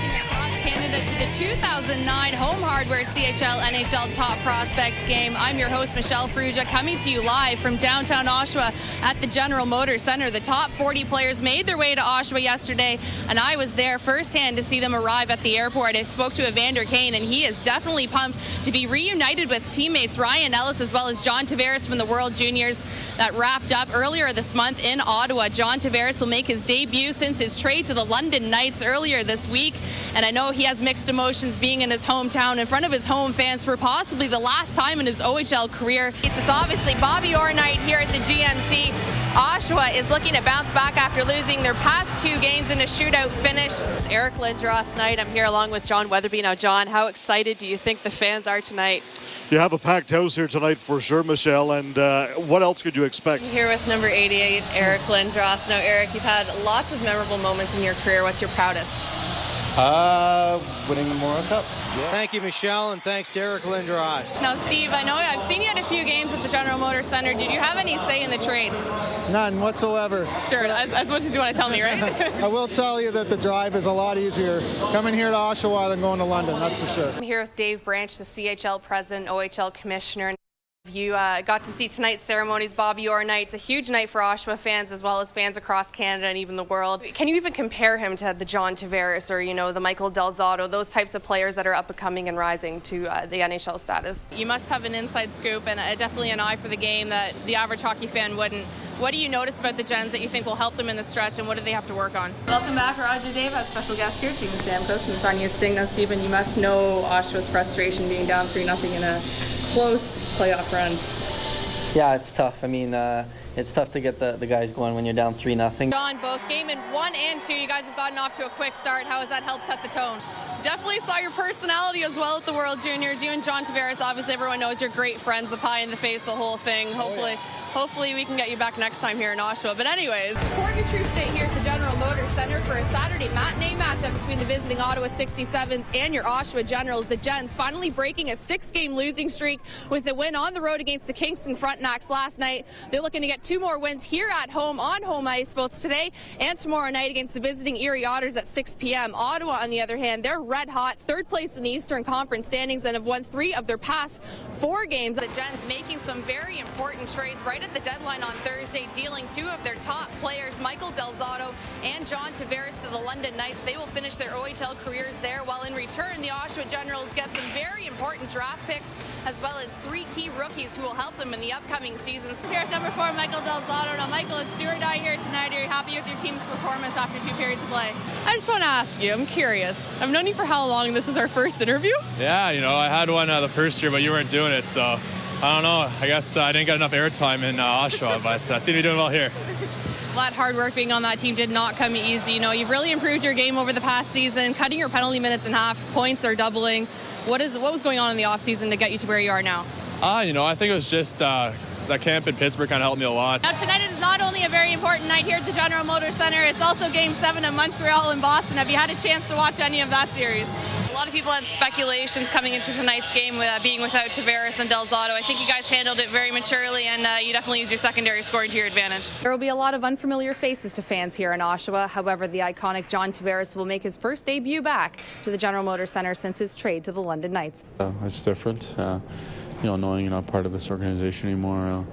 connection across Canada to the 2009 Home Hardware CHL NHL Top Prospects game. I'm your host, Michelle Farrugia, coming to you live from downtown Oshawa at the General Motors Centre. The top 40 players made their way to Oshawa yesterday, and I was there firsthand to see them arrive at the airport. I spoke to Evander Kane, and he is definitely pumped to be reunited with teammates Ryan Ellis as well as John Tavares from the World Juniors that wrapped up earlier this month in Ottawa. John Tavares will make his debut since his trade to the London Knights earlier this week, and I know he has mixed emotions being in his hometown in front of his home fans for possibly the last time in his OHL career. It's obviously Bobby Orr night here at the GMC. Oshawa is looking to bounce back after losing their past two games in a shootout finish. It's Eric Lindros night. I'm here along with John Weatherby. Now, John, how excited do you think the fans are tonight? You have a packed house here tonight for sure, Michelle, and what else could you expect? I'm here with number 88, Eric Lindros. Now, Eric, you've had lots of memorable moments in your career. What's your proudest? Winning the Memorial Cup. Yeah. Thank you, Michelle, and thanks to Eric Lindros. Now, Steve, I know I've seen you at a few games at the General Motors Centre. Did you have any say in the trade? None whatsoever. Sure, as much as you want to tell me, right? I will tell you that the drive is a lot easier coming here to Oshawa than going to London, that's for sure. I'm here with Dave Branch, the CHL president, OHL commissioner. You got to see tonight's ceremonies, Bobby Orr night. It's a huge night for Oshawa fans as well as fans across Canada and even the world. Can you even compare him to the John Tavares or, you know, the Michael Del Zotto, those types of players that are up and coming and rising to the NHL status? You must have an inside scoop and definitely an eye for the game that the average hockey fan wouldn't. What do you notice about the Gens that you think will help them in the stretch, and what do they have to work on? Welcome back, Roger Dave. Our special guest here, Stephen Stamkos from Sonia Sting. Now, Stephen, you must know Oshawa's frustration being down 3-0 in a close playoff run. Yeah, it's tough. I mean, it's tough to get the guys going when you're down 3-0. John, both game in 1 and 2, you guys have gotten off to a quick start. How has that helped set the tone? Definitely saw your personality as well at the World Juniors. You and John Tavares, obviously everyone knows you're great friends, the pie in the face, the whole thing. Hopefully we can get you back next time here in Oshawa. But anyways, support your troops day here at the General Motors Centre for a Saturday matinee matchup between the visiting Ottawa 67s and your Oshawa Generals. The Gens finally breaking a 6-game losing streak with a win on the road against the Kingston Frontenacs last night. They're looking to get 2 more wins here at home on home ice, both today and tomorrow night against the visiting Erie Otters at 6 p.m. Ottawa, on the other hand, they're red hot, 3rd place in the Eastern Conference standings and have won 3 of their past 4 games. The Gens making some very important trades right at the deadline on Thursday, dealing 2 of their top players, Michael Del Zotto and John Tavares, to the London Knights. They will finish their OHL careers there, while in return, the Oshawa Generals get some very important draft picks, as well as 3 key rookies who will help them in the upcoming seasons. Here at number 4, Michael Del Zotto. Now, Michael, it's do or die here tonight. Are you happy with your team's performance after 2 periods of play? I just want to ask you, I'm curious. I've known you for how long? This is our first interview? Yeah, you know, I had one the first year, but you weren't doing it, so I don't know. I guess I didn't get enough airtime in Oshawa, but I seem to be doing well here. A lot of hard work being on that team did not come easy. You know, you've really improved your game over the past season, cutting your penalty minutes in half, points are doubling. What was going on in the offseason to get you to where you are now? You know, I think it was just that camp in Pittsburgh kind of helped me a lot. Now, tonight is not only a very important night here at the General Motors Centre, it's also Game 7 of Montreal and Boston. Have you had a chance to watch any of that series? A lot of people had speculations coming into tonight's game with being without Tavares and Del Zotto. I think you guys handled it very maturely, and you definitely used your secondary scoring to your advantage. There will be a lot of unfamiliar faces to fans here in Oshawa. However, the iconic John Tavares will make his first debut back to the General Motors Centre since his trade to the London Knights. It's different, you know, knowing you're not part of this organization anymore.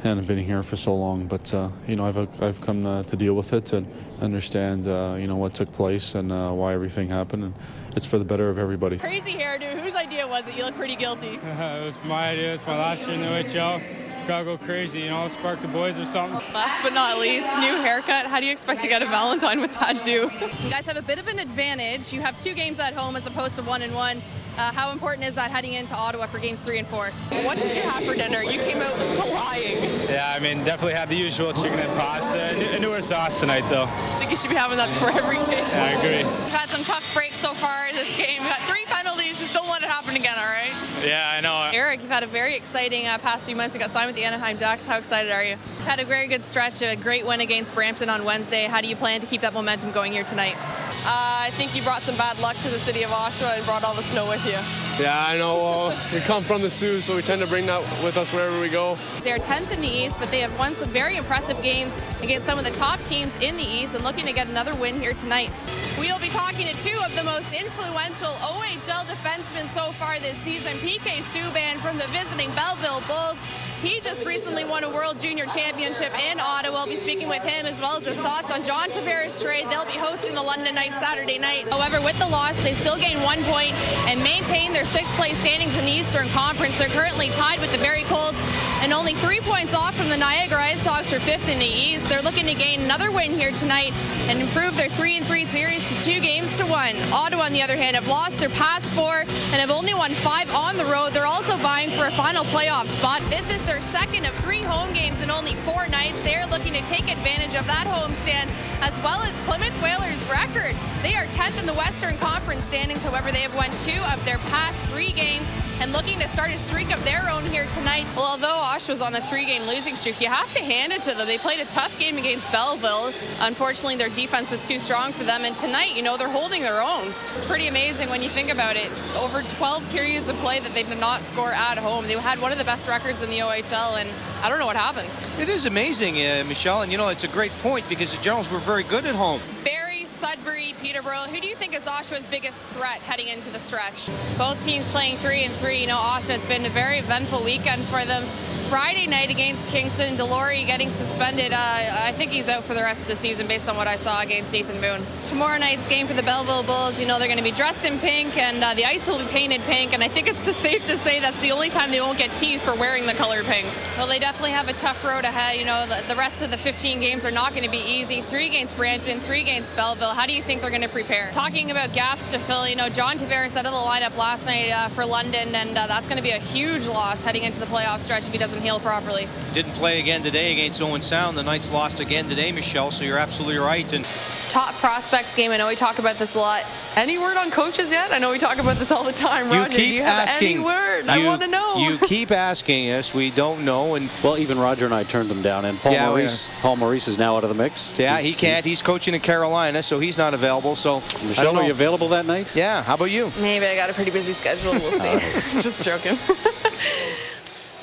And I've been here for so long, but you know, I've come to deal with it and understand you know, what took place and why everything happened, and it's for the better of everybody. Crazy hairdo. Whose idea was it? You look pretty guilty. It was my idea. It's my last year in the OHL. Gotta go crazy, you know, spark the boys or something. Last but not least, new haircut. How do you expect to get a Valentine with that do? You guys have a bit of an advantage. You have 2 games at home as opposed to 1 and 1. How important is that heading into Ottawa for games 3 and 4? What did you have for dinner? You came out flying. Yeah, I mean, definitely had the usual chicken and pasta. A newer sauce tonight, though. I think you should be having that before every game. Yeah, I agree. You've had some tough breaks so far this game. You've got 3 penalties. You still want it to happen again, all right? Yeah, I know. Eric, you've had a very exciting past few months. You got signed with the Anaheim Ducks. How excited are you? You've had a very good stretch, a great win against Brampton on Wednesday. How do you plan to keep that momentum going here tonight? I think you brought some bad luck to the city of Oshawa and brought all the snow with you. Yeah, I know. We come from the Sioux, so we tend to bring that with us wherever we go. They're 10th in the East, but they have won some very impressive games against some of the top teams in the East and looking to get another win here tonight. We'll be talking to two of the most influential OHL defensemen so far this season. PK Subban from the visiting Belleville Bulls. He just recently won a World Junior Championship in Ottawa. We'll be speaking with him as well as his thoughts on John Tavares' trade. They'll be hosting the London Knights Saturday night. However, with the loss, they still gain 1 point and maintain their 6th place standings in the Eastern Conference. They're currently tied with the Barrie Colts and only 3 points off from the Niagara Ice Hawks for 5th in the East. They're looking to gain another win here tonight and improve their 3-3 series to 2-1. Ottawa, on the other hand, have lost their past 4 and have only won 5 on the road. They're also vying for a final playoff spot. This is their 2nd of 3 home games in only 4 nights. They're looking to take advantage of that homestand as well as Plymouth Whalers' record. They are 10th in the Western Conference standings. However, they have won 2 of their past 3 games and looking to start a streak of their own here tonight. Well, although Oshawa's on a 3-game losing streak, you have to hand it to them. They played a tough game against Belleville. Unfortunately, their defense was too strong for them, and tonight, they're holding their own. It's pretty amazing when you think about it. Over 12 periods of play that they did not score at home. They had one of the best records in the OHL, and I don't know what happened. It is amazing, Michelle, and it's a great point because the Generals were very good at home. Barrie, Sudbury, Peterborough. Who do you think is Oshawa's biggest threat heading into the stretch? Both teams playing 3-3. Oshawa has been a very eventful weekend for them. Friday night against Kingston, Delory getting suspended. I think he's out for the rest of the season based on what I saw against Nathan Boone. Tomorrow night's game for the Belleville Bulls, they're going to be dressed in pink and the ice will be painted pink, and I think it's safe to say that's the only time they won't get teased for wearing the color pink. Well, they definitely have a tough road ahead. The rest of the 15 games are not going to be easy. 3 against Brampton, 3 against Belleville. How do you think they're going to prepare? Talking about gaps to fill, John Tavares out of the lineup last night for London, and that's going to be a huge loss heading into the playoff stretch if he doesn't heal properly. Didn't play again today against Owen Sound. The Knights lost again today, Michelle, so you're absolutely right. And top prospects game, I know we talk about this a lot. Any word on coaches yet? I know we talk about this all the time. Roger, do you have any word? I want to know. You keep asking us. We don't know. And well, even Roger and I turned them down. And Paul Maurice is now out of the mix. Yeah, he can't. He's coaching in Carolina, so he's not available. So Michelle, are you available that night? Yeah. How about you? Maybe. I got a pretty busy schedule. We'll see. Just joking.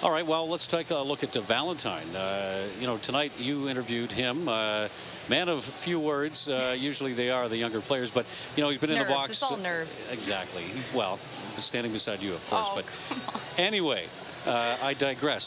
All right, well, let's take a look at Valentine. Tonight you interviewed him, man of few words. Usually they are the younger players, but, he's been in the box. It's all nerves. Exactly. Well, standing beside you, of course. But anyway, I digress.